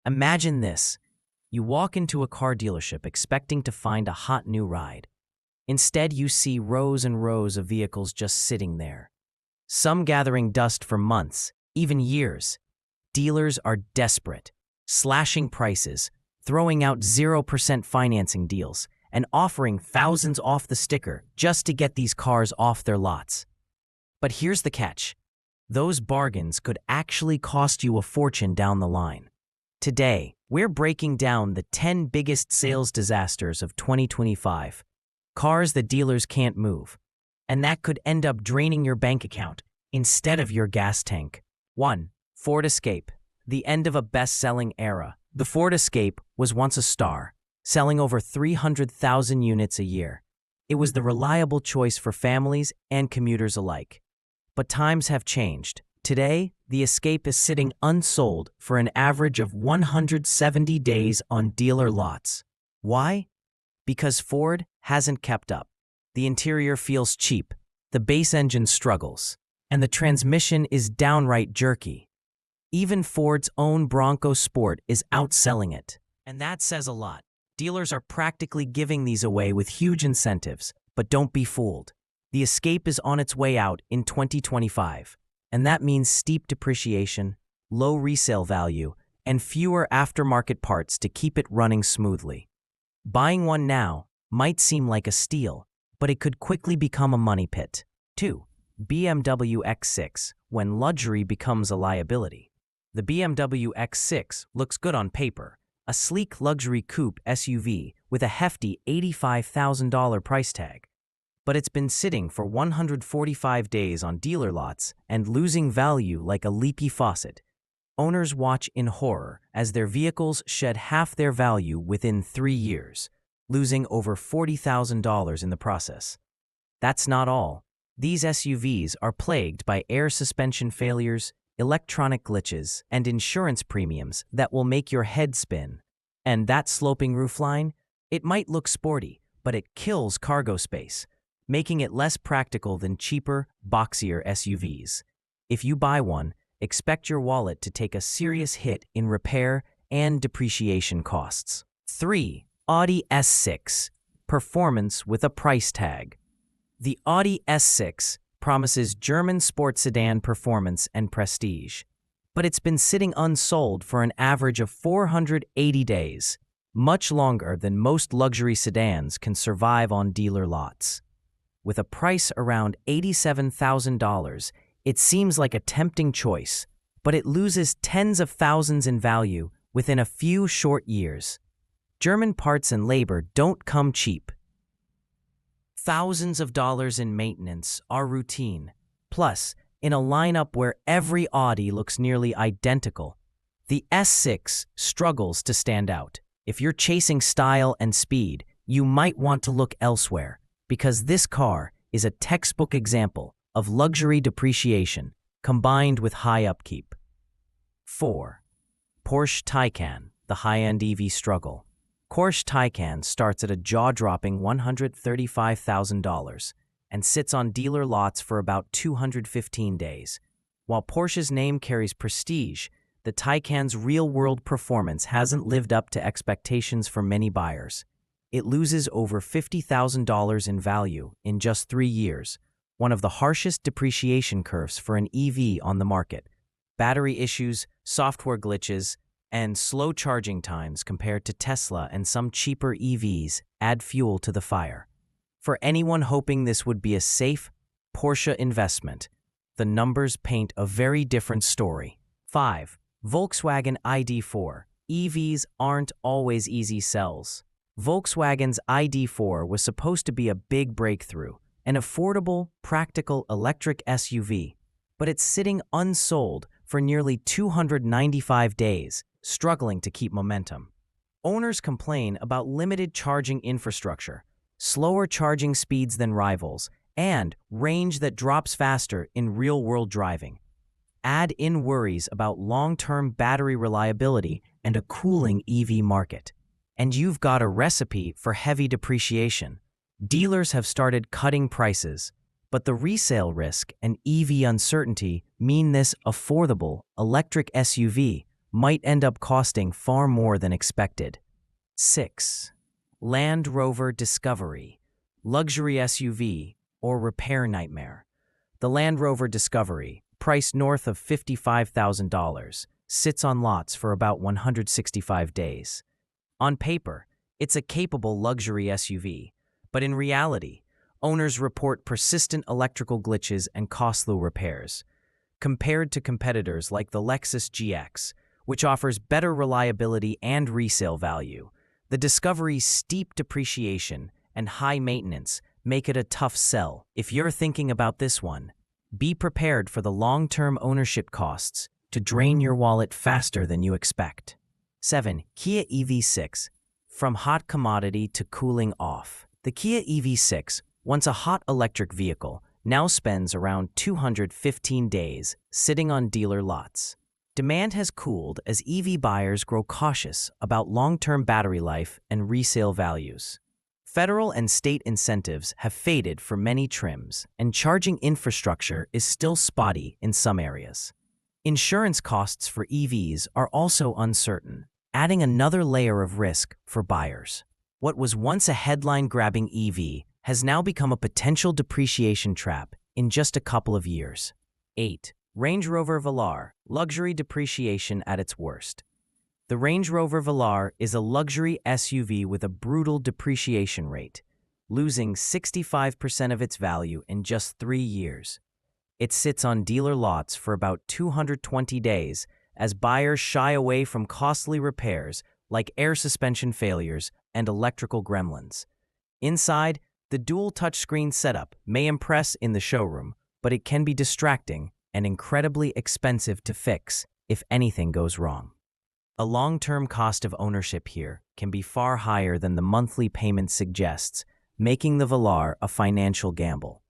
Imagine this. You walk into a car dealership expecting to find a hot new ride. Instead, you see rows and rows of vehicles just sitting there. Some gathering dust for months, even years. Dealers are desperate, slashing prices, throwing out 0% financing deals, and offering thousands off the sticker just to get these cars off their lots. But here's the catch. Those bargains could actually cost you a fortune down the line. Today, we're breaking down the 10 biggest sales disasters of 2025. Cars that dealers can't move. And that could end up draining your bank account instead of your gas tank. 1. Ford Escape. The end of a best-selling era. The Ford Escape was once a star, selling over 300,000 units a year. It was the reliable choice for families and commuters alike. But times have changed. Today, the Escape is sitting unsold for an average of 170 days on dealer lots. Why? Because Ford hasn't kept up. The interior feels cheap, the base engine struggles, and the transmission is downright jerky. Even Ford's own Bronco Sport is outselling it. And that says a lot. Dealers are practically giving these away with huge incentives, but don't be fooled. The Escape is on its way out in 2025, and that means steep depreciation, low resale value, and fewer aftermarket parts to keep it running smoothly. Buying one now might seem like a steal, but it could quickly become a money pit. 2. BMW X6, when luxury becomes a liability. The BMW X6 looks good on paper, a sleek luxury coupe SUV with a hefty $85,000 price tag. But it's been sitting for 145 days on dealer lots and losing value like a leaky faucet. Owners watch in horror as their vehicles shed half their value within 3 years, losing over $40,000 in the process. That's not all. These SUVs are plagued by air suspension failures, electronic glitches, and insurance premiums that will make your head spin. And that sloping roofline? It might look sporty, but it kills cargo space, making it less practical than cheaper, boxier SUVs. If you buy one, expect your wallet to take a serious hit in repair and depreciation costs. 3. Audi S6. Performance with a price tag. The Audi S6 promises German sports sedan performance and prestige, but it's been sitting unsold for an average of 480 days, much longer than most luxury sedans can survive on dealer lots. With a price around $87,000, it seems like a tempting choice, but it loses tens of thousands in value within a few short years. German parts and labor don't come cheap. Thousands of dollars in maintenance are routine. Plus, in a lineup where every Audi looks nearly identical, the S6 struggles to stand out. If you're chasing style and speed, you might want to look elsewhere, because this car is a textbook example of luxury depreciation combined with high upkeep. 4. Porsche Taycan, the high-end EV struggle. Porsche Taycan starts at a jaw-dropping $135,000 and sits on dealer lots for about 215 days. While Porsche's name carries prestige, the Taycan's real-world performance hasn't lived up to expectations for many buyers. It loses over $50,000 in value in just 3 years, one of the harshest depreciation curves for an EV on the market. Battery issues, software glitches, and slow charging times compared to Tesla and some cheaper EVs add fuel to the fire. For anyone hoping this would be a safe Porsche investment, the numbers paint a very different story. 5. Volkswagen ID4. EVs aren't always easy sells. Volkswagen's ID4 was supposed to be a big breakthrough, an affordable, practical electric SUV, but it's sitting unsold for nearly 295 days, struggling to keep momentum. Owners complain about limited charging infrastructure, slower charging speeds than rivals, and range that drops faster in real-world driving. Add in worries about long-term battery reliability and a cooling EV market, and you've got a recipe for heavy depreciation. Dealers have started cutting prices, but the resale risk and EV uncertainty mean this affordable electric SUV might end up costing far more than expected. 6. Land Rover Discovery, luxury SUV or repair nightmare. The Land Rover Discovery, priced north of $55,000, sits on lots for about 165 days. On paper, it's a capable luxury SUV, but in reality, owners report persistent electrical glitches and costly repairs. Compared to competitors like the Lexus GX, which offers better reliability and resale value, the Discovery's steep depreciation and high maintenance make it a tough sell. If you're thinking about this one, be prepared for the long-term ownership costs to drain your wallet faster than you expect. 7. Kia EV6. From hot commodity to cooling off. The Kia EV6, once a hot electric vehicle, now spends around 215 days sitting on dealer lots. Demand has cooled as EV buyers grow cautious about long-term battery life and resale values. Federal and state incentives have faded for many trims, and charging infrastructure is still spotty in some areas. Insurance costs for EVs are also uncertain, adding another layer of risk for buyers. What was once a headline-grabbing EV has now become a potential depreciation trap in just a couple of years. 8. Range Rover Velar, luxury depreciation at its worst. The Range Rover Velar is a luxury SUV with a brutal depreciation rate, losing 65% of its value in just 3 years. It sits on dealer lots for about 220 days as buyers shy away from costly repairs like air suspension failures and electrical gremlins. Inside, the dual touchscreen setup may impress in the showroom, but it can be distracting and incredibly expensive to fix if anything goes wrong. A long-term cost of ownership here can be far higher than the monthly payment suggests, making the Velar a financial gamble.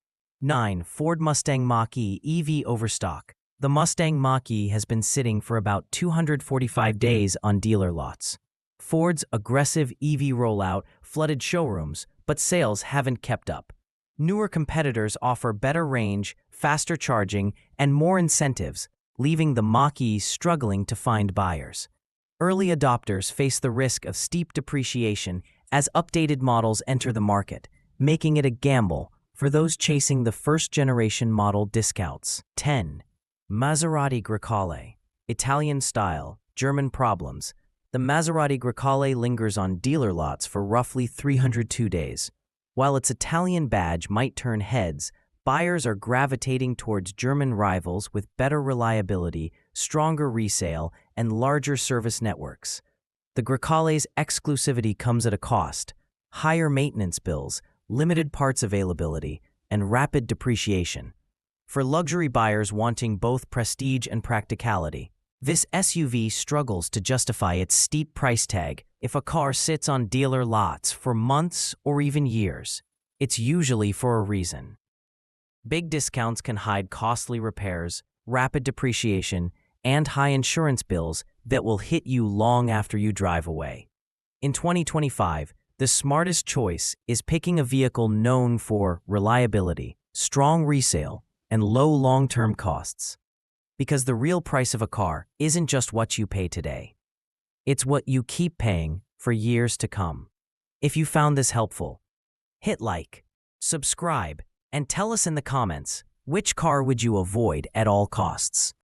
9. Ford Mustang Mach-E EV overstock. The Mustang Mach-E has been sitting for about 245 days on dealer lots. Ford's aggressive EV rollout flooded showrooms, but sales haven't kept up. Newer competitors offer better range, faster charging, and more incentives, leaving the Mach-E struggling to find buyers. Early adopters face the risk of steep depreciation as updated models enter the market, making it a gamble for those chasing the first-generation model discounts. 10. Maserati Gracali. Italian style, German problems. The Maserati Gracali lingers on dealer lots for roughly 302 days. While its Italian badge might turn heads, buyers are gravitating towards German rivals with better reliability, stronger resale, and larger service networks. The Gracali's exclusivity comes at a cost: higher maintenance bills, limited parts availability, and rapid depreciation. For luxury buyers wanting both prestige and practicality, this SUV struggles to justify its steep price tag. If a car sits on dealer lots for months or even years, it's usually for a reason. Big discounts can hide costly repairs, rapid depreciation, and high insurance bills that will hit you long after you drive away. In 2025, the smartest choice is picking a vehicle known for reliability, strong resale, and low long-term costs. Because the real price of a car isn't just what you pay today. It's what you keep paying for years to come. If you found this helpful, hit like, subscribe, and tell us in the comments, which car would you avoid at all costs?